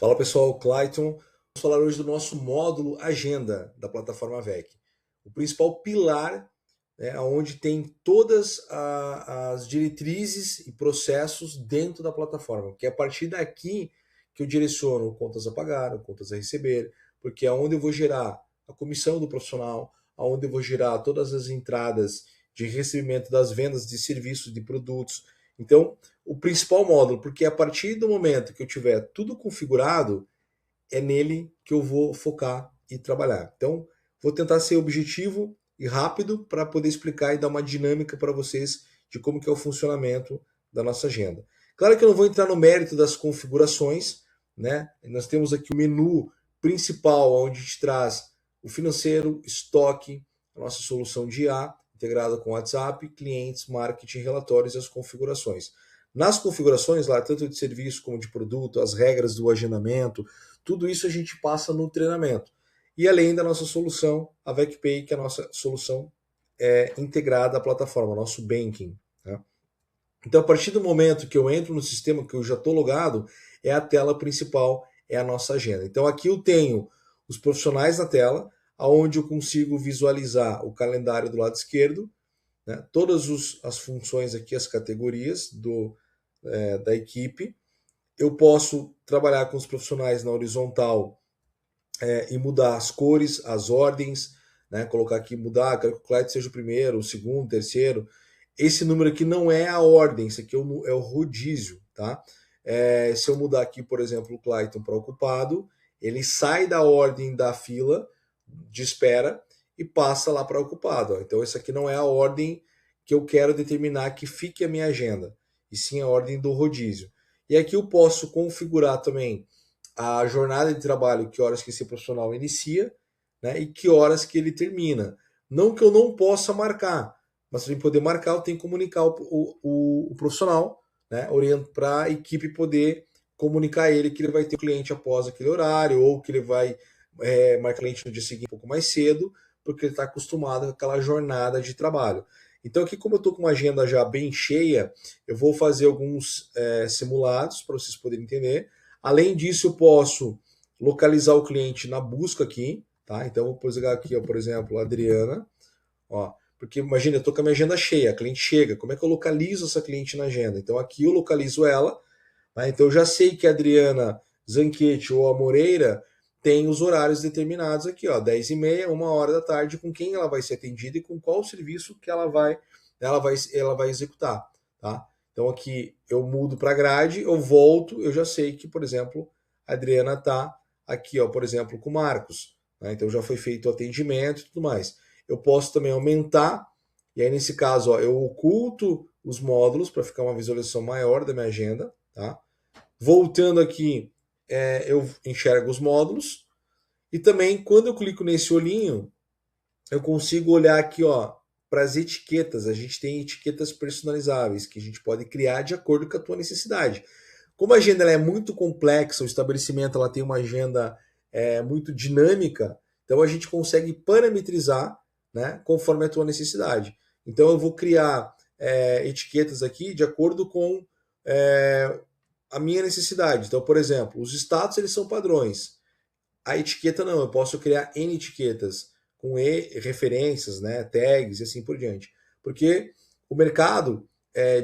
Fala pessoal, Clayton. Vamos falar hoje do nosso módulo Agenda da plataforma VEC. O principal pilar, né, onde tem todas as diretrizes e processos dentro da plataforma, que é a partir daqui que eu direciono contas a pagar, contas a receber, porque é onde eu vou gerar a comissão do profissional, onde eu vou gerar todas as entradas de recebimento das vendas de serviços, de produtos. Então, o principal módulo, porque a partir do momento que eu tiver tudo configurado, é nele que eu vou focar e trabalhar. Então, vou tentar ser objetivo e rápido para poder explicar e dar uma dinâmica para vocês de como que é o funcionamento da nossa agenda. Claro que eu não vou entrar no mérito das configurações, né? Nós temos aqui o menu principal, onde a gente traz o financeiro, estoque, a nossa solução de IA, integrada com WhatsApp, clientes, marketing, relatórios e as configurações. Nas configurações, lá, tanto de serviço como de produto, as regras do agendamento, tudo isso a gente passa no treinamento. E além da nossa solução, a VecPay, que é a nossa solução integrada à plataforma, nosso banking. Né? Então, a partir do momento que eu entro no sistema, que eu já estou logado, é a tela principal, é a nossa agenda. Então, aqui eu tenho os profissionais na tela, onde eu consigo visualizar o calendário do lado esquerdo, né? Todas as funções aqui, as categorias da equipe. Eu posso trabalhar com os profissionais na horizontal e mudar as cores, as ordens, né? Colocar aqui, mudar, quero que o Clyde seja o primeiro, o segundo, o terceiro. Esse número aqui não é a ordem, isso aqui é o rodízio, tá? Se eu mudar aqui, por exemplo, o Clayton para ocupado, ele sai da ordem da fila de espera e passa lá para ocupado. Ó. Então, isso aqui não é a ordem que eu quero determinar que fique a minha agenda, e sim a ordem do rodízio. E aqui eu posso configurar também a jornada de trabalho, que horas que esse profissional inicia, né, e que horas que ele termina. Não que eu não possa marcar, mas para poder marcar, eu tenho que comunicar o profissional, né, para a equipe poder comunicar a ele que ele vai ter o cliente após aquele horário, ou que ele vai marcar o cliente no dia seguinte um pouco mais cedo, porque ele está acostumado com aquela jornada de trabalho. Então aqui, como eu estou com uma agenda já bem cheia, eu vou fazer alguns simulados para vocês poderem entender. Além disso, eu posso localizar o cliente na busca aqui, tá? Então, eu vou pegar aqui, ó, por exemplo, a Adriana, ó, porque imagina, eu estou com a minha agenda cheia, a cliente chega, como é que eu localizo essa cliente na agenda? Então, aqui eu localizo ela, né? Então, eu já sei que a Adriana Zanchetti ou a Moreira tem os horários determinados aqui, ó, 10h30, 1h da tarde, com quem ela vai ser atendida e com qual serviço que ela vai executar, tá? Então aqui eu mudo para grade, eu volto, eu já sei que, por exemplo, a Adriana está aqui, ó, por exemplo, com o Marcos. Né? Então já foi feito o atendimento e tudo mais. Eu posso também aumentar, e aí nesse caso, ó, eu oculto os módulos para ficar uma visualização maior da minha agenda. Tá? Voltando aqui, eu enxergo os módulos. E também, quando eu clico nesse olhinho, eu consigo olhar aqui, ó, para as etiquetas. A gente tem etiquetas personalizáveis que a gente pode criar de acordo com a tua necessidade. Como a agenda ela é muito complexa, o estabelecimento ela tem uma agenda muito dinâmica, então a gente consegue parametrizar, né, conforme a tua necessidade. Então eu vou criar etiquetas aqui de acordo com a minha necessidade. Então, por exemplo, os status eles são padrões. A etiqueta não, eu posso criar N etiquetas com referências, né, tags e assim por diante. Porque o mercado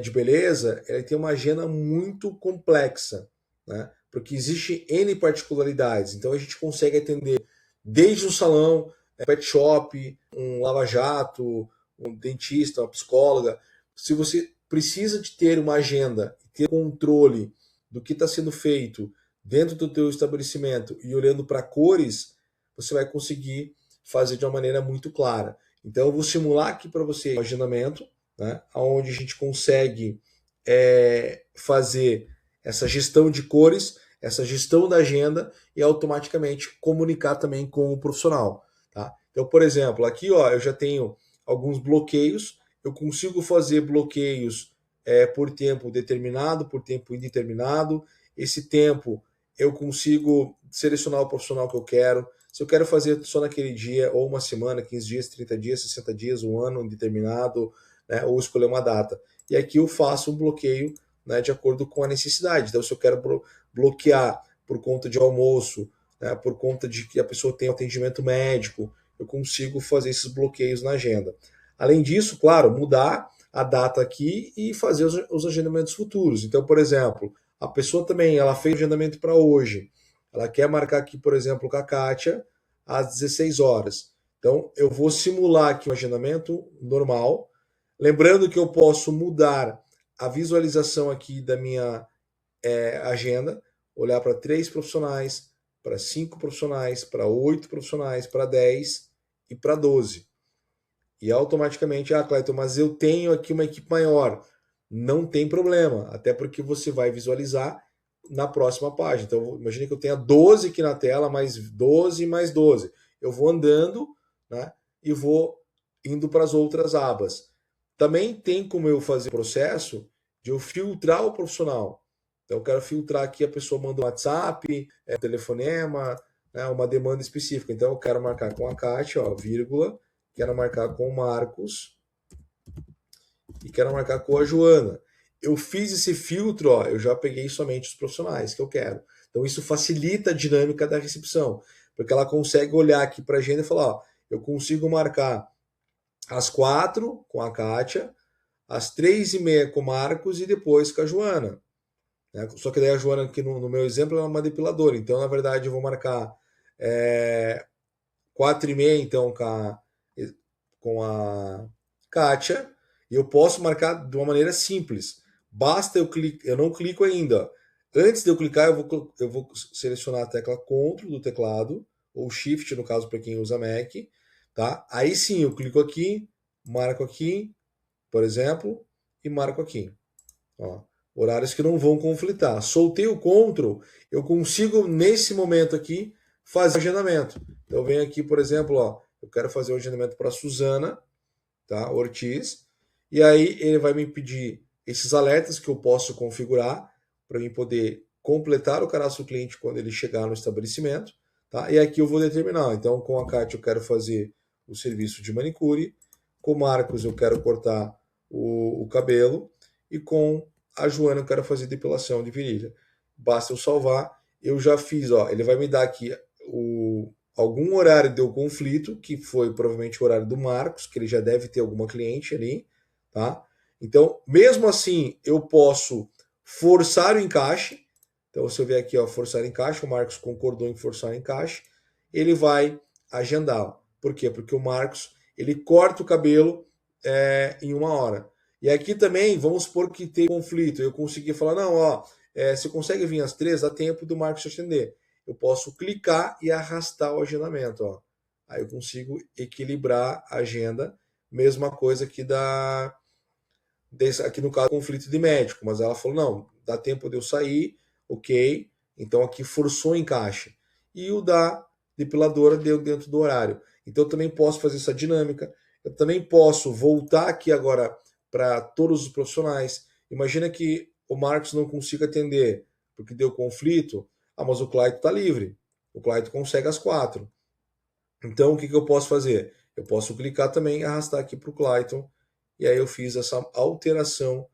de beleza ele tem uma agenda muito complexa, né, porque existe N particularidades. Então a gente consegue atender desde um salão, pet shop, um lava-jato, um dentista, uma psicóloga. Se você precisa de ter uma agenda e ter controle do que está sendo feito dentro do teu estabelecimento e olhando para cores, você vai conseguir fazer de uma maneira muito clara. Então eu vou simular aqui para você o agendamento, né, onde a gente consegue fazer essa gestão de cores, essa gestão da agenda e automaticamente comunicar também com o profissional. Tá? Então, por exemplo, aqui ó, eu já tenho alguns bloqueios, eu consigo fazer bloqueios por tempo determinado, por tempo indeterminado. Esse tempo eu consigo selecionar o profissional que eu quero. Se eu quero fazer só naquele dia, ou uma semana, 15 dias, 30 dias, 60 dias, um ano indeterminado, né, ou escolher uma data. E aqui eu faço um bloqueio, né, de acordo com a necessidade. Então, se eu quero bloquear por conta de almoço, né, por conta de que a pessoa tem atendimento médico, eu consigo fazer esses bloqueios na agenda. Além disso, claro, mudar a data aqui e fazer os agendamentos futuros. Então, por exemplo, a pessoa também, ela fez o agendamento para hoje. Ela quer marcar aqui, por exemplo, com a Kátia, às 16 horas. Então, eu vou simular aqui um agendamento normal. Lembrando que eu posso mudar a visualização aqui da minha agenda, olhar para 3 profissionais, para 5 profissionais, para 8 profissionais, para 10 e para 12. E automaticamente, Clayton, mas eu tenho aqui uma equipe maior. Não tem problema, até porque você vai visualizar na próxima página. Então, imagine que eu tenha 12 aqui na tela, mais 12, mais 12. Eu vou andando, né, e vou indo para as outras abas. Também tem como eu fazer o processo de eu filtrar o profissional. Então, eu quero filtrar aqui, a pessoa manda um WhatsApp, telefonema, né, uma demanda específica. Então, eu quero marcar com a Kátia, ó, vírgula, quero marcar com o Marcos e quero marcar com a Joana. Eu fiz esse filtro, ó, eu já peguei somente os profissionais que eu quero. Então isso facilita a dinâmica da recepção, porque ela consegue olhar aqui para a agenda e falar, ó, eu consigo marcar às 4 com a Kátia, às 3h30 com o Marcos e depois com a Joana. Né? Só que daí a Joana, aqui no meu exemplo, ela é uma depiladora. Então, na verdade, eu vou marcar 4h30, então, com a Kátia, e eu posso marcar de uma maneira simples. Basta eu não clico ainda. Antes de eu clicar, eu vou selecionar a tecla Ctrl do teclado, ou Shift, no caso, para quem usa Mac. Tá? Aí sim, eu clico aqui, marco aqui, por exemplo, e marco aqui. Ó, horários que não vão conflitar. Soltei o Ctrl, eu consigo, nesse momento aqui, fazer o agendamento. Então, eu venho aqui, por exemplo, ó, eu quero fazer o agendamento para a Suzana, tá? Ortiz, e aí ele vai me pedir esses alertas que eu posso configurar para mim poder completar o cadastro do cliente quando ele chegar no estabelecimento, tá? E aqui eu vou determinar. Então, com a Kátia eu quero fazer o serviço de manicure, com o Marcos eu quero cortar o cabelo e com a Joana eu quero fazer depilação de virilha. Basta eu salvar, eu já fiz, ó, ele vai me dar aqui algum horário deu conflito, que foi provavelmente o horário do Marcos, que ele já deve ter alguma cliente ali, tá? Então, mesmo assim, eu posso forçar o encaixe. Então, se eu vier aqui, ó, forçar encaixe, o Marcos concordou em forçar o encaixe, ele vai agendar. Por quê? Porque o Marcos, ele corta o cabelo em 1 hora. E aqui também, vamos supor que tem conflito, eu consegui falar, não, ó, você consegue vir às 3, dá tempo do Marcos atender. Eu posso clicar e arrastar o agendamento, ó. Aí eu consigo equilibrar a agenda. Mesma coisa aqui aqui no caso, conflito de médico, mas ela falou, não, dá tempo de eu sair, ok, então aqui forçou o encaixe. E o da depiladora deu dentro do horário. Então eu também posso fazer essa dinâmica, eu também posso voltar aqui agora para todos os profissionais. Imagina que o Marcos não consiga atender porque deu conflito, mas o Clayton está livre, o Clayton consegue às 4. Então o que eu posso fazer? Eu posso clicar também e arrastar aqui para o Clayton, e aí eu fiz essa alteração,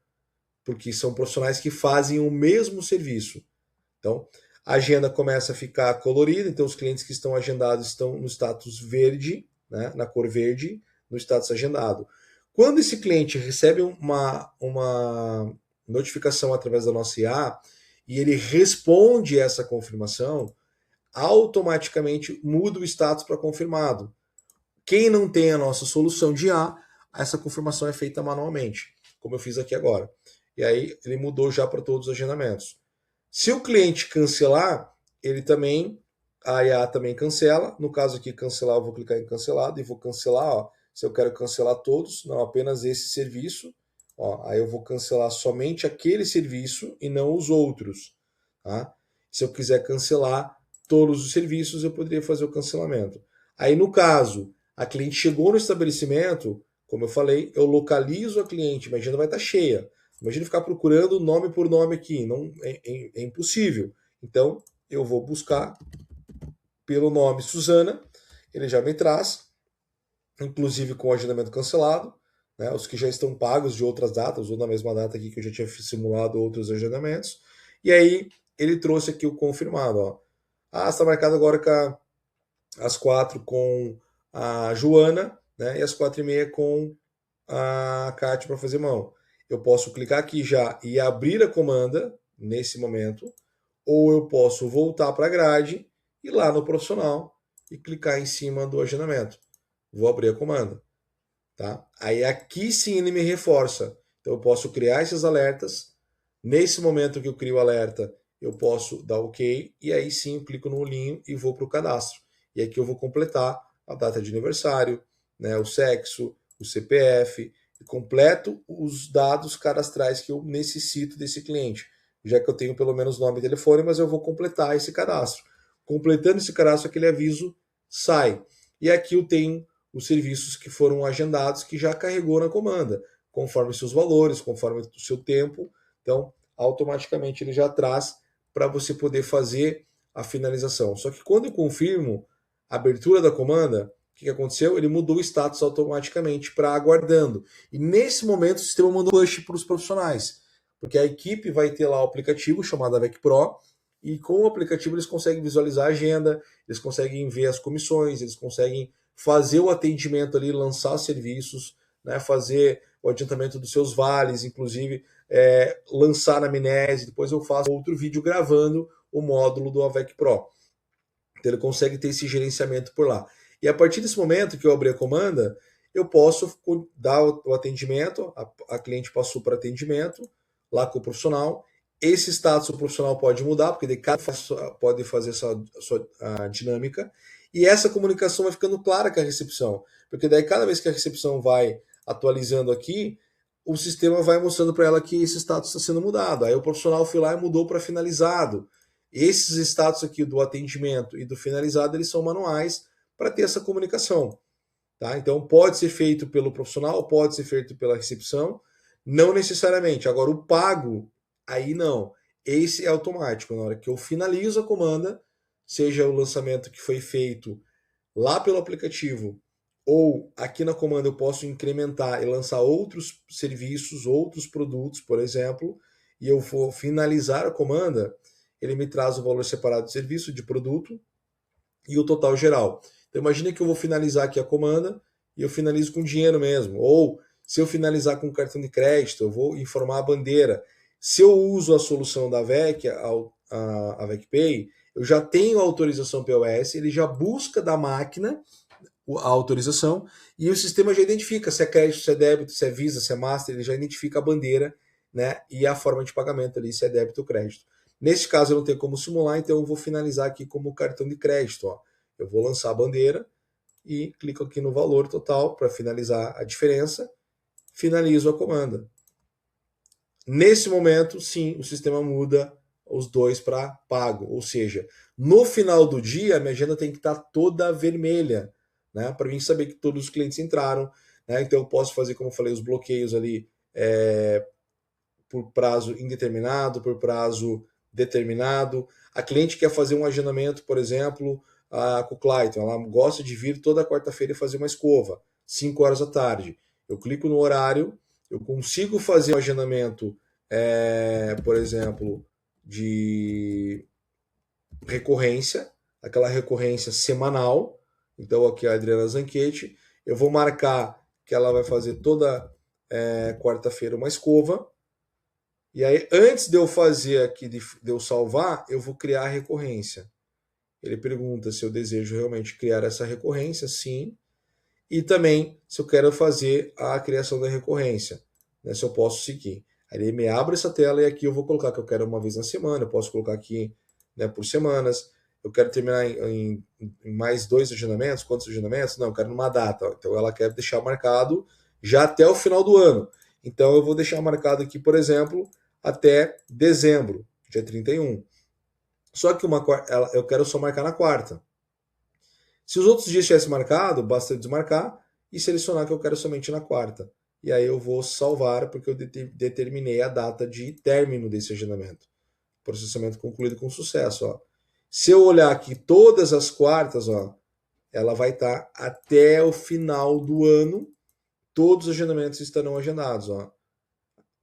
porque são profissionais que fazem o mesmo serviço. Então, a agenda começa a ficar colorida, então os clientes que estão agendados estão no status verde, né, na cor verde, no status agendado. Quando esse cliente recebe uma notificação através da nossa IA e ele responde essa confirmação, automaticamente muda o status para confirmado. Quem não tem a nossa solução de IA, essa confirmação é feita manualmente, como eu fiz aqui agora. E aí ele mudou já para todos os agendamentos. Se o cliente cancelar, a IA também cancela. No caso aqui, cancelar, eu vou clicar em cancelado e vou cancelar, ó, se eu quero cancelar todos, não apenas esse serviço. Ó, aí eu vou cancelar somente aquele serviço e não os outros. Tá? Se eu quiser cancelar todos os serviços, eu poderia fazer o cancelamento. Aí no caso, a cliente chegou no estabelecimento, como eu falei, eu localizo a cliente, minha agenda vai estar cheia. Imagina ficar procurando nome por nome aqui, não é impossível. Então, eu vou buscar pelo nome Suzana, ele já me traz, inclusive com o agendamento cancelado, né, os que já estão pagos de outras datas, ou na mesma data aqui que eu já tinha simulado outros agendamentos. E aí ele trouxe aqui o confirmado. Ó. Está marcado agora às 4 com a Joana, né? E às 4h30 com a Kátia para fazer mão. Eu posso clicar aqui já e abrir a comanda nesse momento, ou eu posso voltar para a grade, ir lá no profissional e clicar em cima do agendamento. Vou abrir a comanda. Tá? Aí aqui sim ele me reforça. Então eu posso criar esses alertas. Nesse momento que eu crio o alerta, eu posso dar OK, e aí sim eu clico no olhinho e vou para o cadastro. E aqui eu vou completar a data de aniversário, né, o sexo, o CPF, e completo os dados cadastrais que eu necessito desse cliente, já que eu tenho pelo menos nome e telefone, mas eu vou completar esse cadastro. Completando esse cadastro, aquele aviso sai. E aqui eu tenho os serviços que foram agendados, que já carregou na comanda, conforme seus valores, conforme o seu tempo. Então, automaticamente ele já traz para você poder fazer a finalização. Só que quando eu confirmo a abertura da comanda, o que aconteceu? Ele mudou o status automaticamente para aguardando. E nesse momento o sistema mandou push para os profissionais, porque a equipe vai ter lá o aplicativo chamado AVEC Pro, e com o aplicativo eles conseguem visualizar a agenda, eles conseguem ver as comissões, eles conseguem fazer o atendimento ali, lançar serviços, né, fazer o adiantamento dos seus vales, inclusive lançar na amnese. Depois eu faço outro vídeo gravando o módulo do AVEC Pro. Então ele consegue ter esse gerenciamento por lá. E a partir desse momento que eu abri a comanda, eu posso dar o atendimento, a cliente passou para atendimento, lá com o profissional. Esse status o profissional pode mudar, porque de cada pode fazer a dinâmica. E essa comunicação vai ficando clara com a recepção, porque daí cada vez que a recepção vai atualizando aqui, o sistema vai mostrando para ela que esse status está sendo mudado. Aí o profissional foi lá e mudou para finalizado. Esses status aqui do atendimento e do finalizado, eles são manuais para ter essa comunicação. Tá? Então pode ser feito pelo profissional, pode ser feito pela recepção, não necessariamente. Agora o pago, aí não. Esse é automático. Na hora que eu finalizo a comanda, seja o lançamento que foi feito lá pelo aplicativo, ou aqui na comanda eu posso incrementar e lançar outros serviços, outros produtos, por exemplo, e eu vou finalizar a comanda, ele me traz o valor separado de serviço, de produto e o total geral. Então imagine que eu vou finalizar aqui a comanda e eu finalizo com dinheiro mesmo, ou se eu finalizar com cartão de crédito, eu vou informar a bandeira. Se eu uso a solução da VEC, a VEC Pay, eu já tenho a autorização POS, ele já busca da máquina a autorização e o sistema já identifica se é crédito, se é débito, se é Visa, se é Master, ele já identifica a bandeira, né, e a forma de pagamento ali, se é débito ou crédito. Nesse caso eu não tenho como simular, então eu vou finalizar aqui como cartão de crédito. Ó. Eu vou lançar a bandeira e clico aqui no valor total para finalizar a diferença, finalizo a comanda. Nesse momento, sim, o sistema muda os dois para pago, ou seja, no final do dia a minha agenda tem que estar toda vermelha, né, para mim saber que todos os clientes entraram, né, então eu posso fazer, como eu falei, os bloqueios ali por prazo indeterminado, por prazo determinado. A cliente quer fazer um agendamento, por exemplo, com o Clayton, ela gosta de vir toda quarta-feira e fazer uma escova, 5 horas da tarde. Eu clico no horário, eu consigo fazer um agendamento, por exemplo, de recorrência, aquela recorrência semanal. Então aqui a Adriana Zanchetti, eu vou marcar que ela vai fazer toda quarta-feira uma escova. E aí, antes de eu fazer aqui, de eu salvar, eu vou criar a recorrência. Ele pergunta se eu desejo realmente criar essa recorrência, sim. E também se eu quero fazer a criação da recorrência, né, se eu posso seguir. Aí ele me abre essa tela e aqui eu vou colocar que eu quero uma vez na semana, eu posso colocar aqui, né, por semanas. Eu quero terminar em mais 2 agendamentos, quantos agendamentos? Não, eu quero numa data. Então ela quer deixar marcado já até o final do ano. Então eu vou deixar marcado aqui, por exemplo, até dezembro, dia 31. Só que eu quero só marcar na quarta. Se os outros dias tivesse marcado, basta desmarcar e selecionar que eu quero somente na quarta. E aí eu vou salvar, porque eu determinei a data de término desse agendamento. Processamento concluído com sucesso. Ó. Se eu olhar aqui todas as quartas, ó, ela vai estar até o final do ano. Todos os agendamentos estarão agendados. Ó.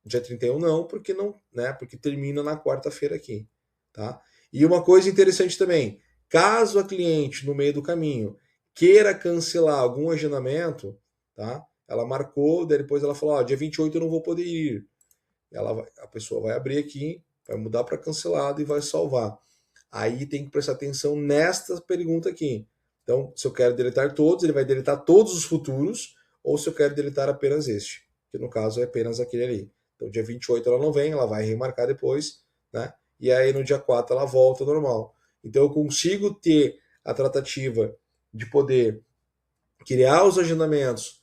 Dia 31 não, porque termina na quarta-feira aqui. tá? E uma coisa interessante também, caso a cliente, no meio do caminho, queira cancelar algum agendamento, tá? Ela marcou, daí depois ela falou, ó, dia 28 eu não vou poder ir. A pessoa vai abrir aqui, vai mudar para cancelado e vai salvar. Aí tem que prestar atenção nesta pergunta aqui. Então, se eu quero deletar todos, ele vai deletar todos os futuros, ou se eu quero deletar apenas este, que no caso é apenas aquele ali. Então, dia 28 ela não vem, ela vai remarcar depois, né? E aí no dia 4 ela volta ao normal. Então, eu consigo ter a tratativa de poder criar os agendamentos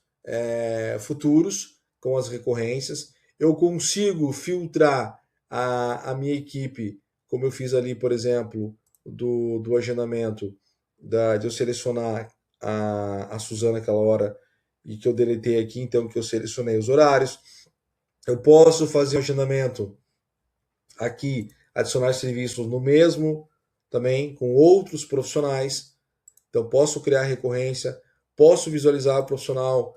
futuros com as recorrências. Eu consigo filtrar a minha equipe, como eu fiz ali, por exemplo, do agendamento, de eu selecionar a Suzana aquela hora e que eu deletei aqui, então que eu selecionei os horários. Eu posso fazer o agendamento aqui, adicionar serviços no mesmo, também com outros profissionais. Então, posso criar recorrência, posso visualizar o profissional,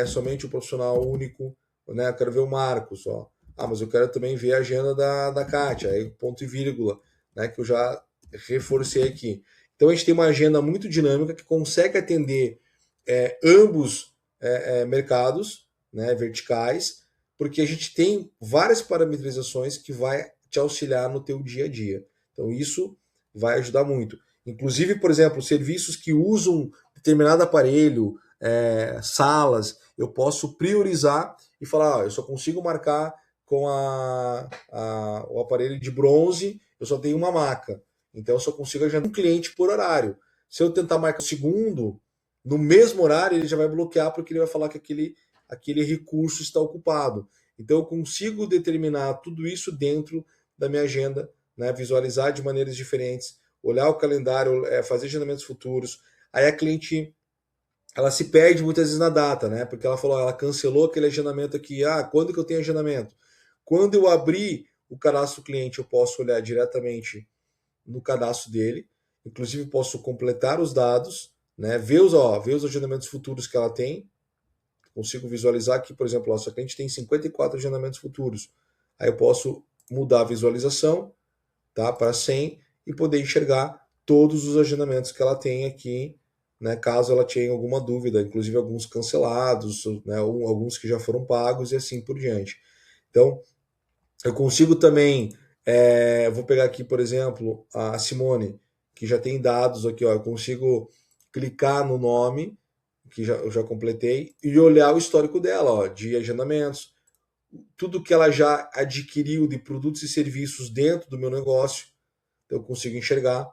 somente o profissional único, né? Eu quero ver o Marcos, ó. Ah, mas eu quero também ver a agenda da Kátia, aí ponto e vírgula, né? Que eu já reforcei aqui. Então, a gente tem uma agenda muito dinâmica que consegue atender ambos mercados, né? Verticais, porque a gente tem várias parametrizações que vai te auxiliar no teu dia a dia. Então, isso vai ajudar muito. Inclusive, por exemplo, serviços que usam determinado aparelho, salas, eu posso priorizar e falar, eu só consigo marcar com o aparelho de bronze, eu só tenho uma maca. Então eu só consigo agendar um cliente por horário. Se eu tentar marcar o segundo, no mesmo horário, ele já vai bloquear porque ele vai falar que aquele recurso está ocupado. Então eu consigo determinar tudo isso dentro da minha agenda, né? Visualizar de maneiras diferentes, olhar o calendário, fazer agendamentos futuros. Aí a cliente, ela se perde muitas vezes na data, né? Porque ela falou, ela cancelou aquele agendamento aqui. Ah, quando que eu tenho agendamento? Quando eu abrir o cadastro do cliente, eu posso olhar diretamente no cadastro dele. Inclusive, posso completar os dados, né? Ver os agendamentos futuros que ela tem. Consigo visualizar aqui, por exemplo, nossa cliente tem 54 agendamentos futuros. Aí eu posso mudar a visualização, tá, para 100 e poder enxergar todos os agendamentos que ela tem aqui, né, caso ela tenha alguma dúvida, inclusive alguns cancelados, né, alguns que já foram pagos e assim por diante. Então, eu consigo também, vou pegar aqui, por exemplo, a Simone, que já tem dados aqui, ó, eu consigo clicar no nome, que eu já completei, e olhar o histórico dela, ó, de agendamentos, tudo que ela já adquiriu de produtos e serviços dentro do meu negócio, eu consigo enxergar,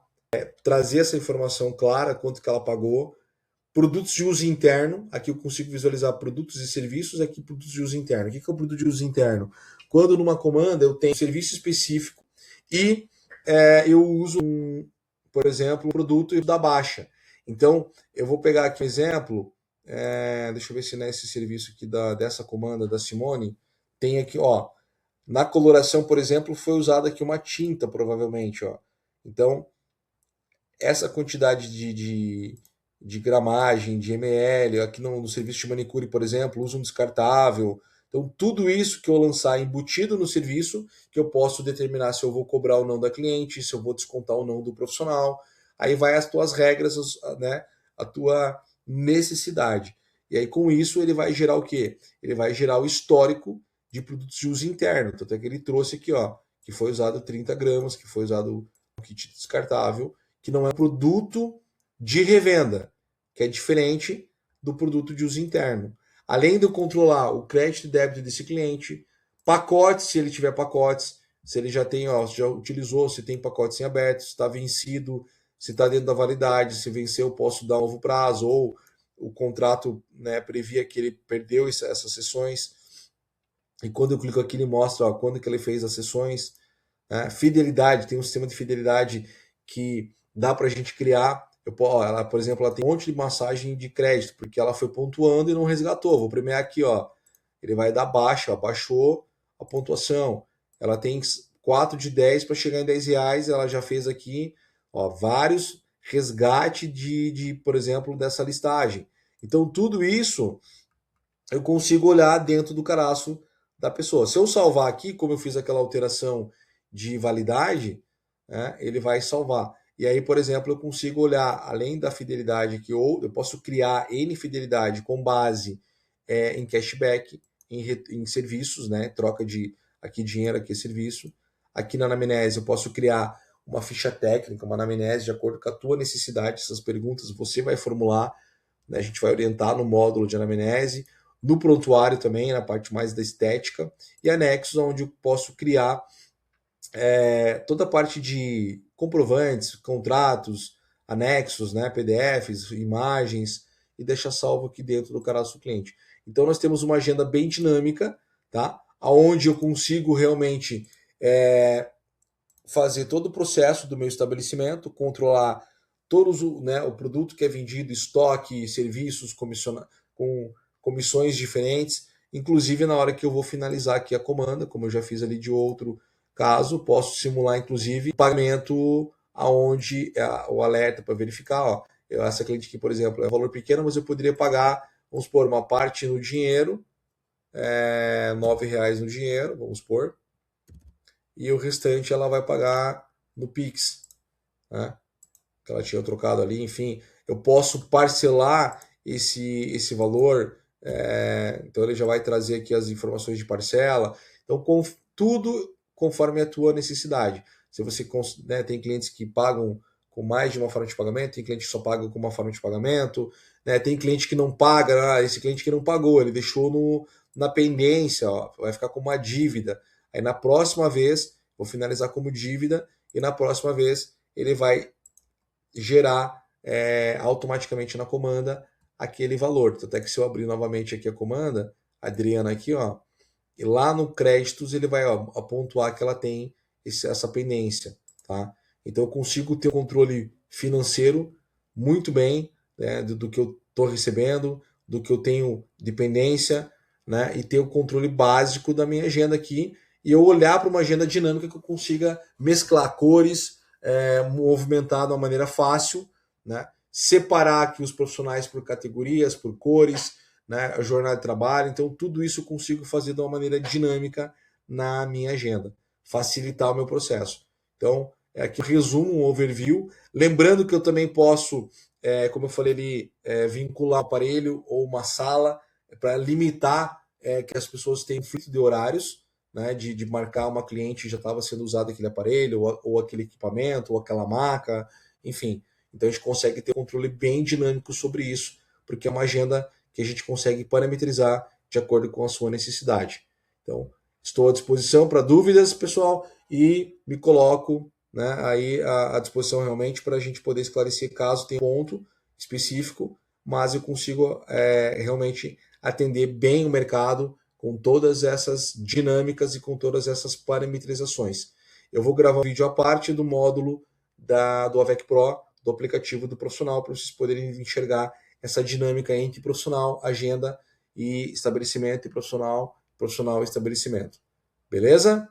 trazer essa informação clara, quanto que ela pagou, produtos de uso interno, aqui eu consigo visualizar produtos e serviços, aqui produtos de uso interno. O que é o produto de uso interno? Quando numa comanda eu tenho um serviço específico e eu uso, por exemplo, um produto da baixa. Então, eu vou pegar aqui um exemplo, deixa eu ver se nesse serviço aqui dessa comanda da Simone, tem aqui, ó, na coloração, por exemplo, foi usada aqui uma tinta, provavelmente, ó. Então, essa quantidade de gramagem, de ml, aqui no serviço de manicure, por exemplo, uso um descartável. Então, tudo isso que eu lançar embutido no serviço, que eu posso determinar se eu vou cobrar ou não da cliente, se eu vou descontar ou não do profissional. Aí vai as tuas regras, né? A tua necessidade. E aí, com isso, ele vai gerar o quê? Ele vai gerar o histórico de produtos de uso interno. Tanto é que ele trouxe aqui, ó, que foi usado 30 gramas, que foi usado um kit descartável, que não é produto de revenda, que é diferente do produto de uso interno. Além de eu controlar o crédito e débito desse cliente, pacotes, se ele tiver pacotes, se ele já tem, ó, já utilizou, se tem pacotes em aberto, se está vencido, se está dentro da validade, se venceu, eu posso dar um novo prazo, ou o contrato, né, previa que ele perdeu essas sessões, e quando eu clico aqui ele mostra, ó, quando que ele fez as sessões, né? Fidelidade, tem um sistema de fidelidade que dá para a gente criar. Ela, por exemplo, ela tem um monte de massagem de crédito, porque ela foi pontuando e não resgatou. Vou premiar aqui, ó. Ele vai dar baixa, ó, baixou a pontuação. Ela tem 4 de 10 para chegar em R$ 10. Ela já fez aqui, ó, vários resgate por exemplo, dessa listagem. Então, tudo isso eu consigo olhar dentro do cadastro da pessoa. Se eu salvar aqui, como eu fiz aquela alteração de validade, né, ele vai salvar. E aí, por exemplo, eu consigo olhar, além da fidelidade que eu posso criar N fidelidade com base em cashback, em serviços, né, troca de aqui dinheiro, aqui serviço. Aqui na anamnese eu posso criar uma ficha técnica, uma anamnese de acordo com a tua necessidade. Essas perguntas você vai formular, né, a gente vai orientar no módulo de anamnese, no prontuário também, na parte mais da estética, e anexos, onde eu posso criar toda a parte de comprovantes, contratos, anexos, né, PDFs, imagens, e deixar salvo aqui dentro do cadastro do cliente. Então nós temos uma agenda bem dinâmica, tá? Onde eu consigo realmente fazer todo o processo do meu estabelecimento, controlar todos o produto que é vendido, estoque, serviços, com comissões diferentes, inclusive na hora que eu vou finalizar aqui a comanda, como eu já fiz ali de outro caso, posso simular inclusive pagamento aonde o alerta para verificar, ó, essa cliente aqui, por exemplo, é um valor pequeno, mas eu poderia pagar, vamos supor, uma parte no dinheiro, R$9 no dinheiro, vamos supor, e o restante ela vai pagar no Pix, né? Que ela tinha trocado ali, enfim, eu posso parcelar esse valor, então ele já vai trazer aqui as informações de parcela, então tudo conforme a tua necessidade. Se você tem clientes que pagam com mais de uma forma de pagamento, tem cliente que só paga com uma forma de pagamento, né? Tem cliente que não paga, esse cliente que não pagou, ele deixou na pendência, ó, vai ficar com uma dívida. Aí na próxima vez, vou finalizar como dívida, e na próxima vez ele vai gerar automaticamente na comanda aquele valor. Até que se eu abrir novamente aqui a comanda, a Adriana aqui, ó, e lá no créditos ele vai pontuar que ela tem essa pendência, tá? Então eu consigo ter um controle financeiro muito bem, né, do que eu estou recebendo, do que eu tenho dependência, né, e ter o controle básico da minha agenda aqui, e eu olhar para uma agenda dinâmica que eu consiga mesclar cores, movimentar de uma maneira fácil, né, separar aqui os profissionais por categorias, por cores, né, a jornada de trabalho. Então tudo isso eu consigo fazer de uma maneira dinâmica na minha agenda, facilitar o meu processo. Então aqui eu resumo, um overview, lembrando que eu também posso, como eu falei ali, vincular um aparelho ou uma sala para limitar que as pessoas tenham fluxo de horários, né, de marcar uma cliente já estava sendo usado aquele aparelho ou aquele equipamento ou aquela maca, enfim. Então a gente consegue ter um controle bem dinâmico sobre isso, porque é uma agenda que a gente consegue parametrizar de acordo com a sua necessidade. Então, estou à disposição para dúvidas, pessoal, e me coloco, né, aí à disposição realmente para a gente poder esclarecer caso tenha um ponto específico, mas eu consigo realmente atender bem o mercado com todas essas dinâmicas e com todas essas parametrizações. Eu vou gravar um vídeo à parte do módulo do AVEC Pro, do aplicativo do profissional, para vocês poderem enxergar essa dinâmica entre profissional, agenda e estabelecimento, e profissional, profissional e estabelecimento. Beleza?